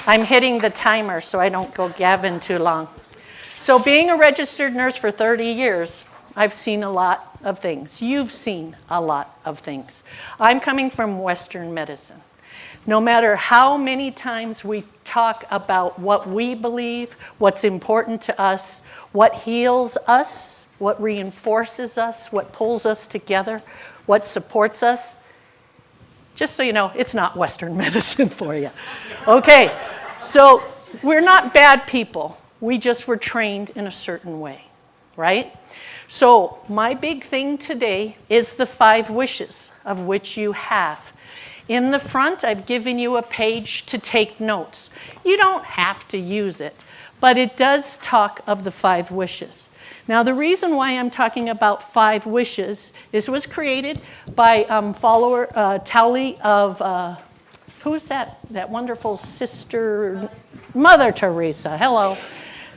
I'm hitting the timer so I don't go gabbing too long. So being a registered nurse for 30 years, I've seen a lot of things. You've seen a lot of things. I'm coming from Western medicine. No matter how many times we talk about what we believe, what's important to us, what heals us, what reinforces us, what pulls us together, what supports us, just so you know, it's not Western medicine for you. Okay, so we're not bad people. We just were trained in a certain way, right? So my big thing today is the 5 wishes, of which you have. In the front, I've given you a page to take notes. You don't have to use it, but it does talk of the 5 wishes. Now, the reason why I'm talking about 5 wishes is it was created by follower Towley of, who's that wonderful sister, Mother Teresa. Hello.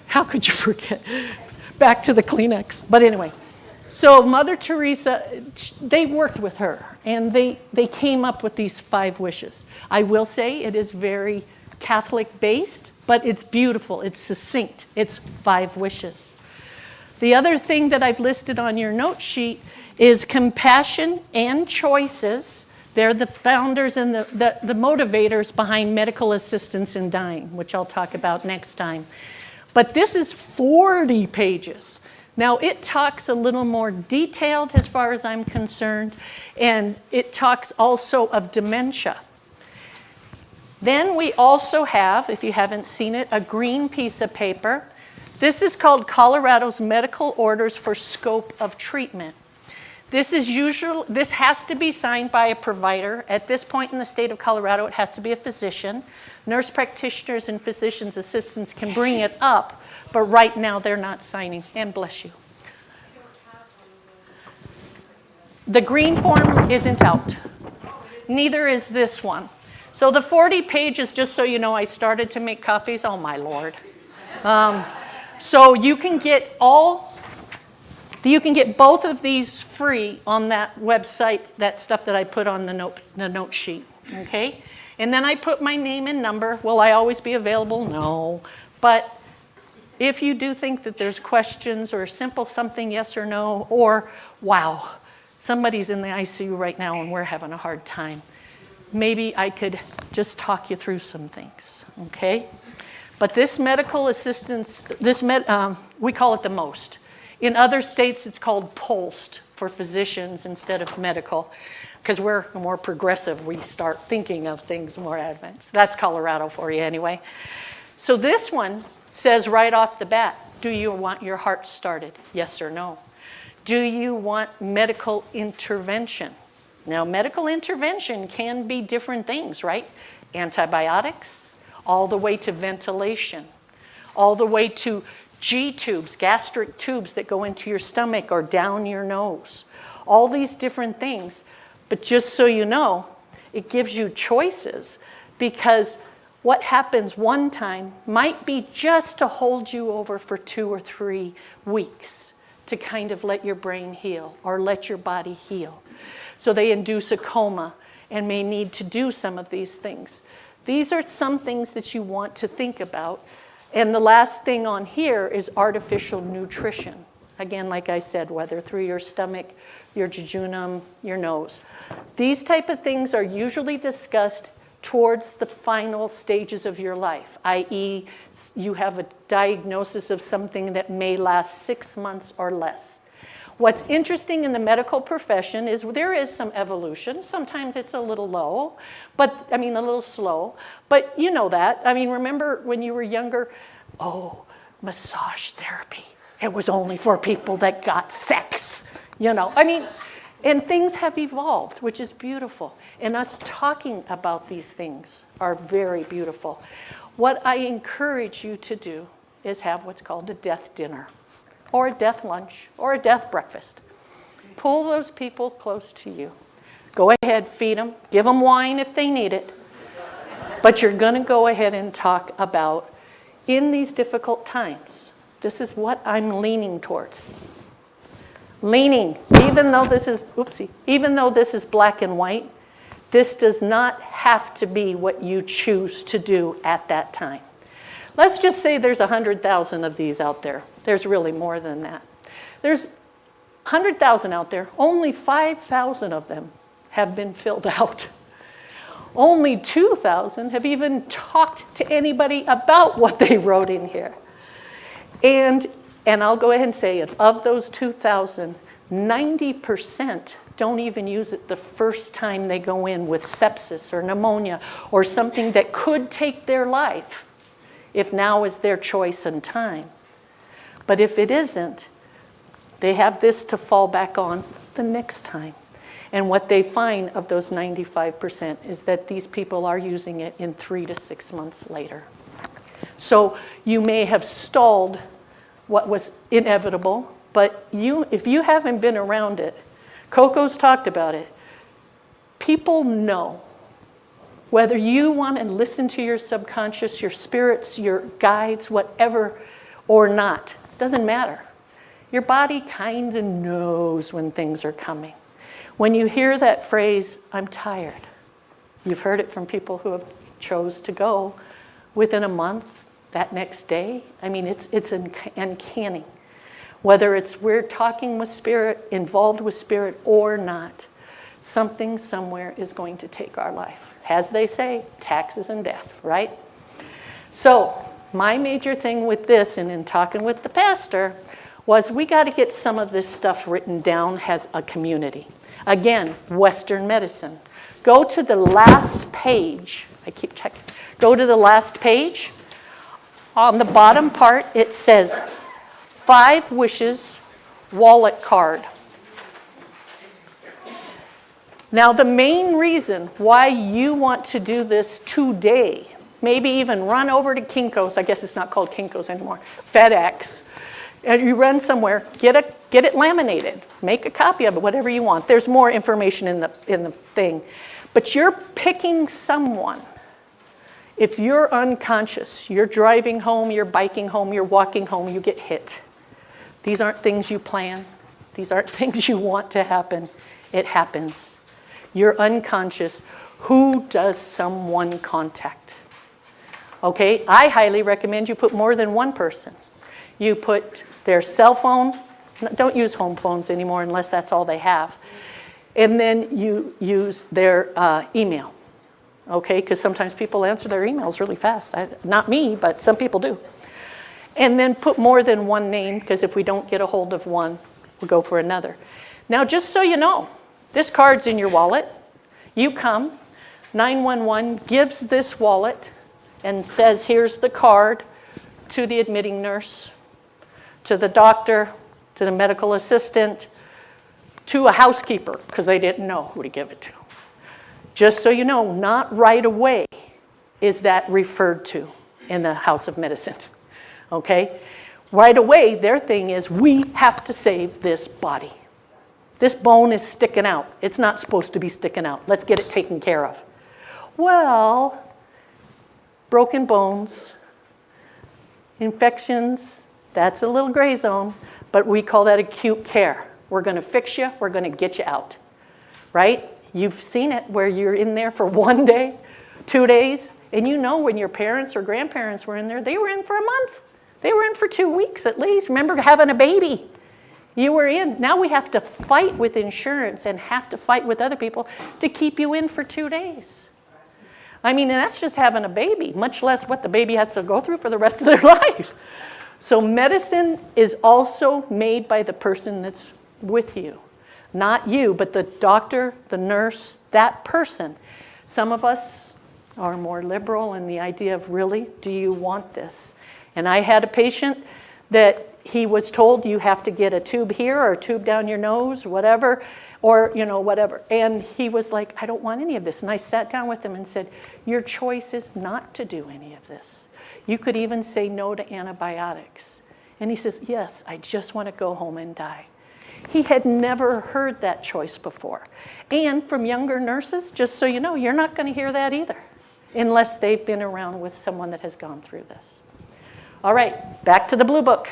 How could you forget? Back to the Kleenex. But anyway, so Mother Teresa, they worked with her, and they came up with these 5 wishes. I will say it is very Catholic-based, but it's beautiful. It's succinct. It's 5 wishes. The other thing that I've listed on your note sheet is compassion and choices. They're the founders and the motivators behind medical assistance in dying, which I'll talk about next time. But this is 40 pages. Now, it talks a little more detailed as far as I'm concerned, and it talks also of dementia. Then we also have, if you haven't seen it, a green piece of paper. This is called Colorado's Medical Orders for Scope of Treatment. This has to be signed by a provider. At this point in the state of Colorado, it has to be a physician. Nurse practitioners and physician's assistants can bring it up, but right now they're not signing. And bless you. The green form isn't out. Neither is this one. So the 40 pages, just so you know, I started to make copies. Oh, my Lord. So you can get both of these free on that website, that stuff that I put on the note sheet, okay? And then I put my name and number. Will I always be available? No. But if you do think that there's questions or simple something, yes or no, or wow, somebody's in the ICU right now and we're having a hard time, maybe I could just talk you through some things, okay? But this medical assistance, we call it the MOST. In other states, it's called POLST for physicians instead of medical, because we're more progressive. We start thinking of things more advanced. That's Colorado for you anyway. So this one says right off the bat, do you want your heart started? Yes or no? Do you want medical intervention? Now, medical intervention can be different things, right? Antibiotics, all the way to ventilation, all the way to G-tubes, gastric tubes that go into your stomach or down your nose, all these different things. But just so you know, it gives you choices, because what happens one time might be just to hold you over for 2 or 3 weeks to kind of let your brain heal or let your body heal. So they induce a coma and may need to do some of these things. These are some things that you want to think about. And the last thing on here is artificial nutrition. Again, like I said, whether through your stomach, your jejunum, your nose. These type of things are usually discussed towards the final stages of your life, i.e. you have a diagnosis of something that may last 6 months or less. What's interesting in the medical profession is there is some evolution. Sometimes it's a little low, a little slow, but you know that. I mean, remember when you were younger, massage therapy. It was only for people that got sex, and things have evolved, which is beautiful. And us talking about these things are very beautiful. What I encourage you to do is have what's called a death dinner, or a death lunch, or a death breakfast. Pull those people close to you. Go ahead, feed them, give them wine if they need it. But you're going to go ahead and talk about, in these difficult times, this is what I'm leaning towards. Even though this is black and white, This does not have to be what you choose to do at that time. Let's just say there's 100,000 of these out there. There's really more than that. There's 100,000 out there. Only 5,000 of them have been filled out. Only 2,000 have even talked to anybody about what they wrote in here. And I'll go ahead and say it, of those 2,000, 90% don't even use it the first time they go in with sepsis or pneumonia or something that could take their life if now is their choice and time. But if it isn't, they have this to fall back on the next time. And what they find of those 95% is that these people are using it in 3 to 6 months later. So you may have stalled what was inevitable, but if you haven't been around it, Coco's talked about it, people know. Whether you want to listen to your subconscious, your spirits, your guides, whatever, or not, doesn't matter. Your body kind of knows when things are coming. When you hear that phrase, I'm tired, you've heard it from people who have chose to go within a month, that next day. I mean, it's uncanny. Whether it's we're talking with spirit, involved with spirit or not, something somewhere is going to take our life. As they say, taxes and death, right? So my major thing with this and in talking with the pastor was we got to get some of this stuff written down as a community. Again, Western medicine. Go to the last page. I keep checking. Go to the last page. On the bottom part, it says 5 wishes wallet card. Now, the main reason why you want to do this today, maybe even run over to Kinko's, I guess it's not called Kinko's anymore, FedEx, and you run somewhere, get it laminated, make a copy of it, whatever you want. There's more information in the thing. But you're picking someone. If you're unconscious, you're driving home, you're biking home, you're walking home, you get hit. These aren't things you plan. These aren't things you want to happen. It happens. You're unconscious. Who does someone contact? Okay, I highly recommend you put more than one person. You put their cell phone. Don't use home phones anymore unless that's all they have. And then you use their email. Okay, because sometimes people answer their emails really fast. Not me, but some people do. And then put more than one name, because if we don't get a hold of one, we'll go for another. Now, just so you know, this card's in your wallet. You come, 911 gives this wallet and says, here's the card to the admitting nurse, to the doctor, to the medical assistant, to a housekeeper, because they didn't know who to give it to. Just so you know, not right away is that referred to in the House of Medicine, okay? Right away, their thing is, we have to save this body. This bone is sticking out. It's not supposed to be sticking out. Let's get it taken care of. Well, broken bones, infections, that's a little gray zone, but we call that acute care. We're going to fix you. We're going to get you out, right? You've seen it where you're in there for 1 day, 2 days, and you know when your parents or grandparents were in there, they were in for a month. They were in for 2 weeks at least. Remember having a baby? You were in. Now we have to fight with insurance and have to fight with other people to keep you in for 2 days. I mean, and that's just having a baby, much less what the baby has to go through for the rest of their life. So medicine is also made by the person that's with you. Not you, but the doctor, the nurse, that person. Some of us are more liberal in the idea of, really, do you want this? And I had a patient that he was told, you have to get a tube here or a tube down your nose, whatever, or, whatever. And he was like, I don't want any of this. And I sat down with him and said, your choice is not to do any of this. You could even say no to antibiotics. And he says, yes, I just want to go home and die. He had never heard that choice before. And from younger nurses, just so you know, you're not going to hear that either, unless they've been around with someone that has gone through this. All right, back to the blue book.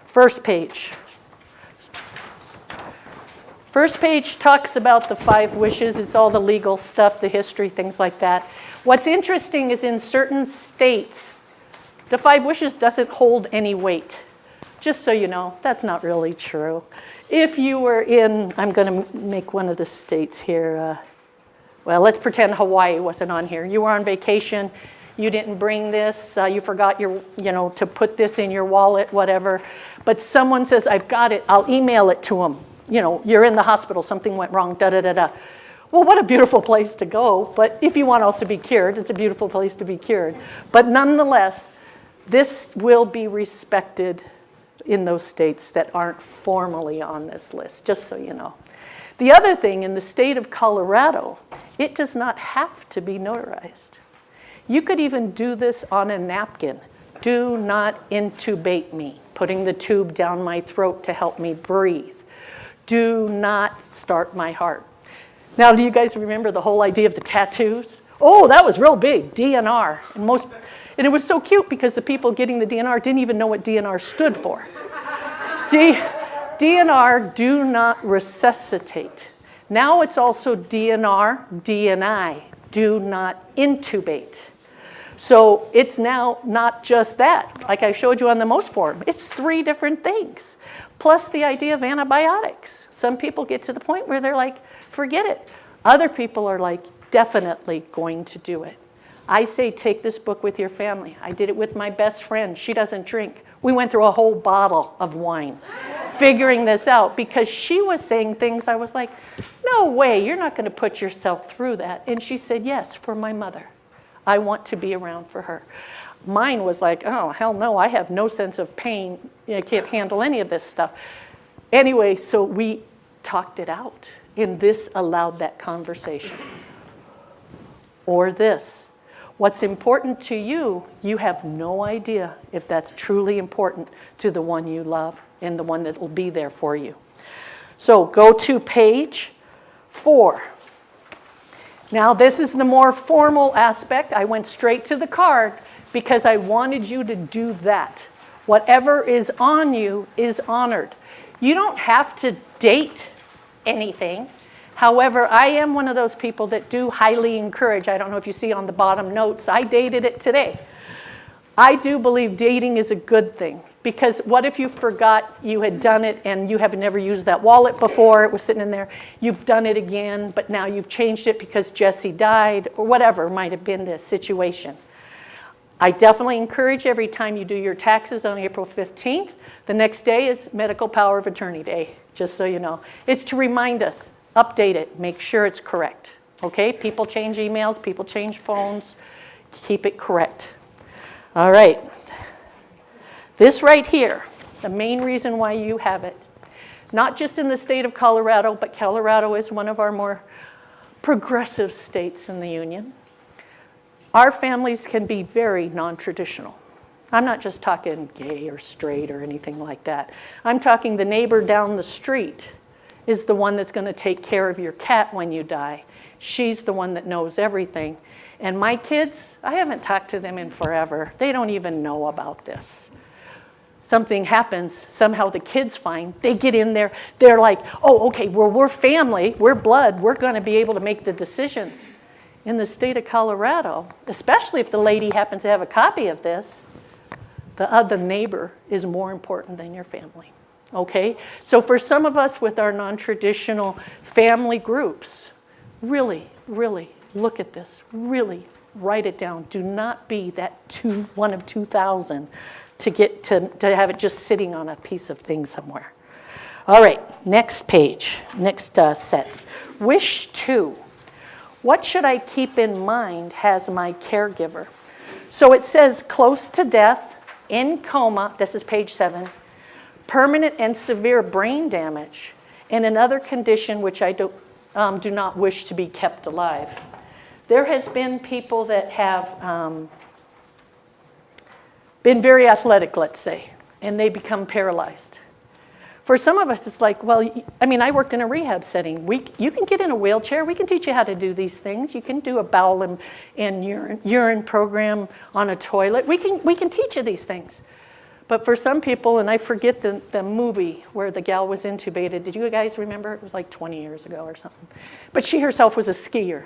First page. First page talks about the 5 wishes. It's all the legal stuff, the history, things like that. What's interesting is in certain states, the 5 wishes doesn't hold any weight. Just so you know, that's not really true. If you were in, I'm going to make one of the states here. Well, let's pretend Hawaii wasn't on here. You were on vacation. You didn't bring this. You forgot to put this in your wallet, whatever. But someone says, I've got it. I'll email it to them. You're in the hospital. Something went wrong, da-da-da-da. Well, what a beautiful place to go. But if you want also to be cured, it's a beautiful place to be cured. But nonetheless, this will be respected in those states that aren't formally on this list, just so you know. The other thing, in the state of Colorado, it does not have to be notarized. You could even do this on a napkin. Do not intubate me, putting the tube down my throat to help me breathe. Do not start my heart. Now, do you guys remember the whole idea of the tattoos? Oh, that was real big, DNR. And it was so cute because the people getting the DNR didn't even know what DNR stood for. DNR, do not resuscitate. Now it's also DNR, DNI, do not intubate. So it's now not just that, like I showed you on the most form. It's 3 different things, plus the idea of antibiotics. Some people get to the point where they're like, forget it. Other people are like, definitely going to do it. I say take this book with your family. I did it with my best friend. She doesn't drink. We went through a whole bottle of wine figuring this out because she was saying things I was like, no way, you're not going to put yourself through that. And she said, yes, for my mother. I want to be around for her. Mine was like, oh, hell no, I have no sense of pain. I can't handle any of this stuff. Anyway, so we talked it out, and this allowed that conversation. Or this. What's important to you, you have no idea if that's truly important to the one you love and the one that will be there for you. So go to page 4. Now this is the more formal aspect. I went straight to the card because I wanted you to do that. Whatever is on you is honored. You don't have to date anything. However, I am one of those people that do highly encourage. I don't know if you see on the bottom notes, I dated it today. I do believe dating is a good thing because what if you forgot you had done it and you have never used that wallet before, it was sitting in there, you've done it again, but now you've changed it because Jesse died or whatever might have been the situation. I definitely encourage every time you do your taxes on April 15th, the next day is Medical Power of Attorney Day, just so you know. It's to remind us. Update it, make sure it's correct, okay? People change emails, people change phones, keep it correct. All right, this right here, the main reason why you have it, not just in the state of Colorado, but Colorado is one of our more progressive states in the Union. Our families can be very non-traditional. I'm not just talking gay or straight or anything like that. I'm talking the neighbor down the street is the one that's going to take care of your cat when you die. She's the one that knows everything. And my kids, I haven't talked to them in forever. They don't even know about this. Something happens, somehow the kids find, they get in there, they're like, oh, okay, well, we're family, we're blood, we're going to be able to make the decisions. In the state of Colorado, especially if the lady happens to have a copy of this, the other neighbor is more important than your family. Okay, so for some of us with our non-traditional family groups, really, really look at this. Really write it down. Do not be that one of 2,000 to have it just sitting on a piece of thing somewhere. All right, next page, next set. Wish 2. What should I keep in mind as my caregiver? So it says close to death, in coma, this is page 7, permanent and severe brain damage, and another condition which I do not wish to be kept alive. There has been people that have been very athletic, let's say, and they become paralyzed. For some of us, it's like, well, I mean, I worked in a rehab setting. You can get in a wheelchair. We can teach you how to do these things. You can do a bowel and urine program on a toilet. We can teach you these things. But for some people, and I forget the movie where the gal was intubated. Did you guys remember? It was like 20 years ago or something. But she herself was a skier,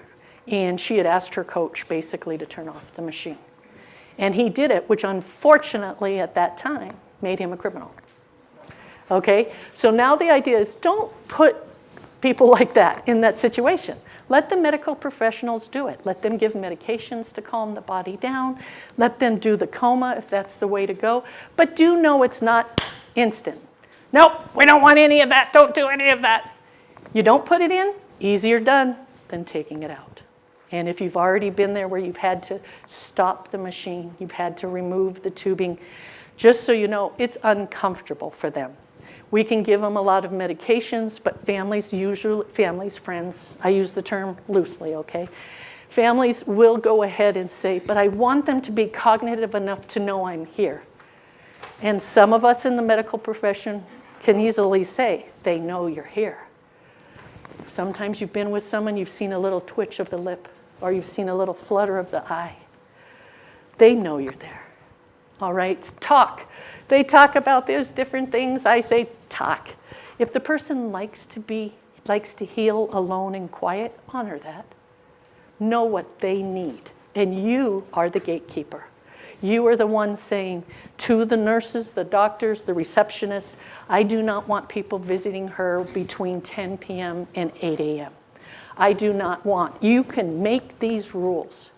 and she had asked her coach basically to turn off the machine. And he did it, which unfortunately at that time made him a criminal. Okay? So now the idea is don't put people like that in that situation. Let the medical professionals do it. Let them give medications to calm the body down. Let them do the coma if that's the way to go. But do know it's not instant. Nope, we don't want any of that. Don't do any of that. You don't put it in, easier done than taking it out. And if you've already been there where you've had to stop the machine, you've had to remove the tubing, just so you know, it's uncomfortable for them. We can give them a lot of medications, but families, friends, I use the term loosely, okay? Families will go ahead and say, but I want them to be cognitive enough to know I'm here. And some of us in the medical profession can easily say, they know you're here. Sometimes you've been with someone, you've seen a little twitch of the lip, or you've seen a little flutter of the eye. They know you're there. All right, talk. They talk about those different things. I say talk. If the person likes to heal alone and quiet, honor that. Know what they need. And you are the gatekeeper. You are the one saying to the nurses, the doctors, the receptionists, I do not want people visiting her between 10 p.m. and 8 a.m. I do not want. You can make these rules.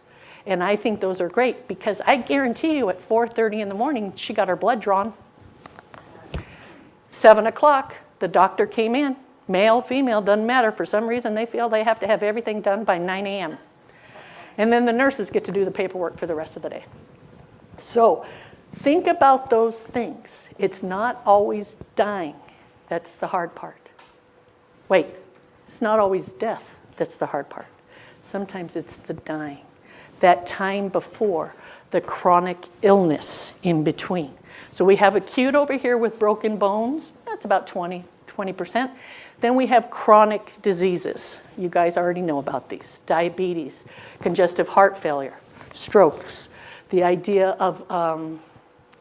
And I think those are great because I guarantee you at 4:30 in the morning, she got her blood drawn. 7 o'clock, the doctor came in. Male, female, doesn't matter. For some reason, they feel they have to have everything done by 9 a.m. And then the nurses get to do the paperwork for the rest of the day. So think about those things. It's not always dying. That's the hard part. Wait, it's not always death. That's the hard part. Sometimes it's the dying. That time before, the chronic illness in between. So we have acute over here with broken bones. That's about 20%. Then we have chronic diseases. You guys already know about these. Diabetes, congestive heart failure, strokes, the idea of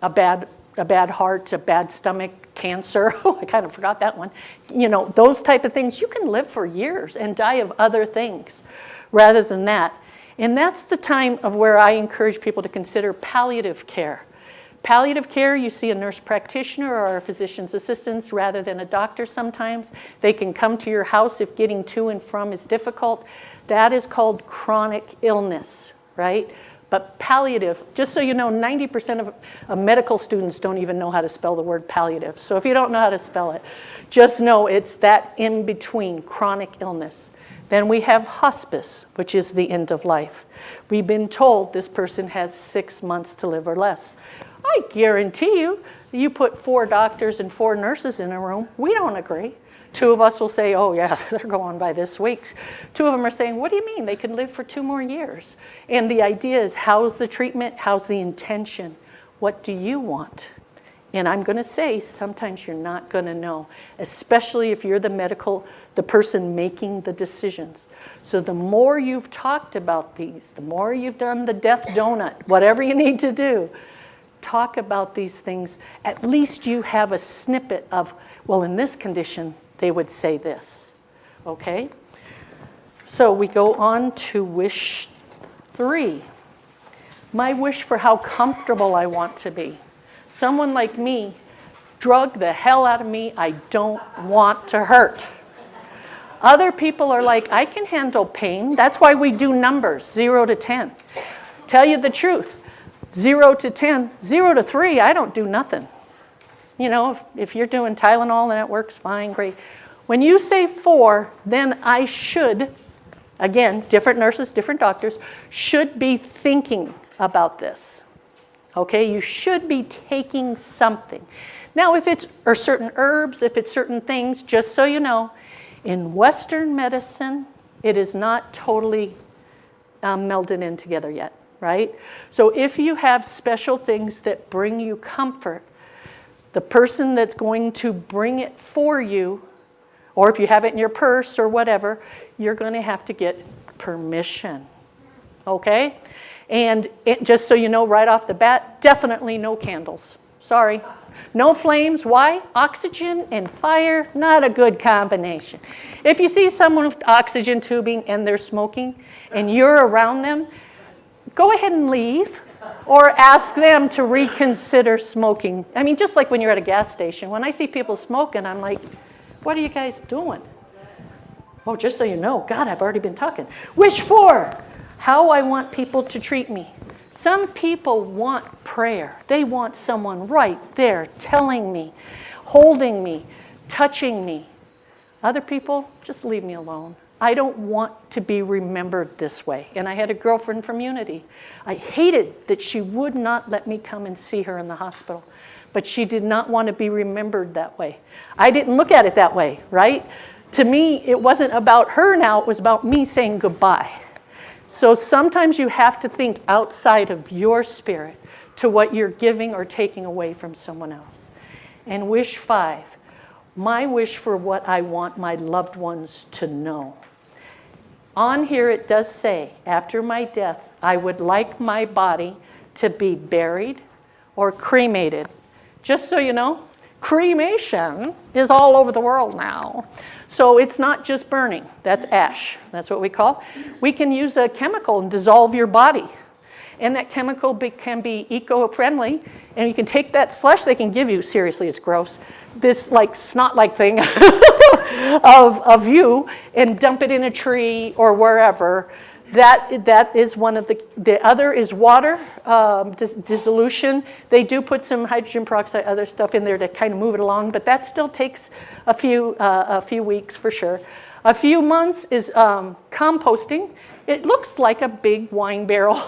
a bad heart, a bad stomach, cancer. Oh, I kind of forgot that one. You know, those type of things. You can live for years and die of other things rather than that. And that's the time of where I encourage people to consider palliative care. Palliative care, you see a nurse practitioner or a physician's assistant rather than a doctor sometimes. They can come to your house if getting to and from is difficult. That is called chronic illness, right? But palliative, just so you know, 90% of medical students don't even know how to spell the word palliative. So if you don't know how to spell it, just know it's that in between, chronic illness. Then we have hospice, which is the end of life. We've been told this person has 6 months to live or less. I guarantee you, you put 4 doctors and 4 nurses in a room, we don't agree. 2 of us will say, oh yeah, they're going by this week. 2 of them are saying, what do you mean? They can live for 2 more years. And the idea is, how's the treatment? How's the intention? What do you want? And I'm going to say, sometimes you're not going to know, especially if you're the person making the decisions. So the more you've talked about these, the more you've done the death donut, whatever you need to do, talk about these things. At least you have a snippet of, well, in this condition, they would say this, okay? So we go on to wish 3. My wish for how comfortable I want to be. Someone like me, drug the hell out of me, I don't want to hurt. Other people are like, I can handle pain. That's why we do numbers, 0 to 10. Tell you the truth, 0 to 10, 0 to 3, I don't do nothing. You know, if you're doing Tylenol and it works fine, great. When you say 4, then I should, again, different nurses, different doctors, should be thinking about this. Okay, you should be taking something. Now, if it's or certain herbs, if it's certain things, just so you know, in Western medicine, it is not totally melded in together yet, right? So if you have special things that bring you comfort, the person that's going to bring it for you, or if you have it in your purse or whatever, you're going to have to get permission, okay? And just so you know right off the bat, definitely no candles. Sorry. No flames. Why? Oxygen and fire, not a good combination. If you see someone with oxygen tubing and they're smoking and you're around them, go ahead and leave or ask them to reconsider smoking. I mean, just like when you're at a gas station. When I see people smoking, I'm like, what are you guys doing? Oh, just so you know, God, I've already been talking. Wish 4, how I want people to treat me. Some people want prayer. They want someone right there telling me, holding me, touching me. Other people, just leave me alone. I don't want to be remembered this way. And I had a girlfriend from Unity. I hated that she would not let me come and see her in the hospital. But she did not want to be remembered that way. I didn't look at it that way, right? To me, it wasn't about her now. It was about me saying goodbye. So sometimes you have to think outside of your spirit to what you're giving or taking away from someone else. And wish 5, my wish for what I want my loved ones to know. On here it does say, after my death, I would like my body to be buried or cremated. Just so you know, cremation is all over the world now. So it's not just burning, that's ash, that's what we call. We can use a chemical and dissolve your body. And that chemical can be eco-friendly, and you can take that slush they can give you, seriously, it's gross, this like snot-like thing of you, and dump it in a tree or wherever. That is one of the other is water dissolution. They do put some hydrogen peroxide, other stuff in there to kind of move it along, but that still takes a few weeks for sure. A few months is composting. It looks like a big wine barrel.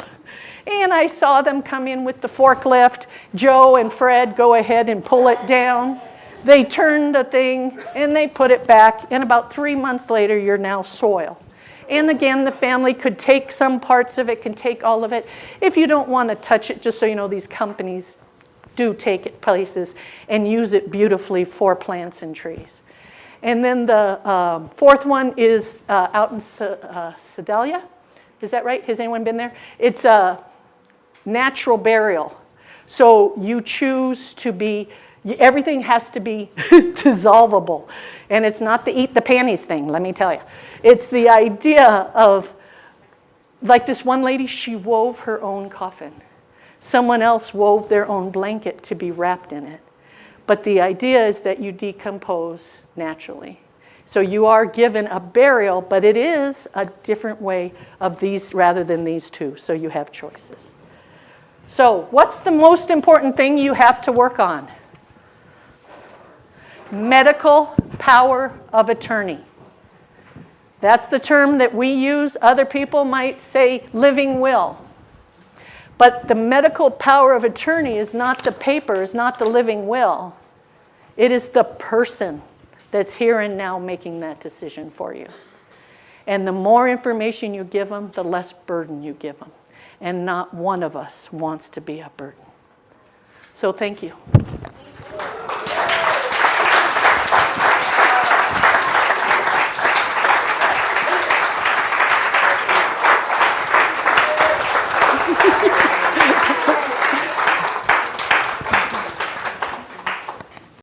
And I saw them come in with the forklift. Joe and Fred go ahead and pull it down. They turn the thing and they put it back. And about 3 months later, you're now soil. And again, the family could take some parts of it, can take all of it. If you don't want to touch it, just so you know, these companies do take it places and use it beautifully for plants and trees. And then the 4th one is out in Sedalia. Is that right? Has anyone been there? It's a natural burial. So you choose to be, everything has to be dissolvable. And it's not the eat the panties thing, let me tell you. It's the idea of, like this one lady, she wove her own coffin. Someone else wove their own blanket to be wrapped in it. But the idea is that you decompose naturally. So you are given a burial, but it is a different way of these rather than these two. So you have choices. So what's the most important thing you have to work on? Medical power of attorney. That's the term that we use. Other people might say living will. But the medical power of attorney is not the paper, is not the living will. It is the person that's here and now making that decision for you. And the more information you give them, the less burden you give them. And not one of us wants to be a burden. So thank you.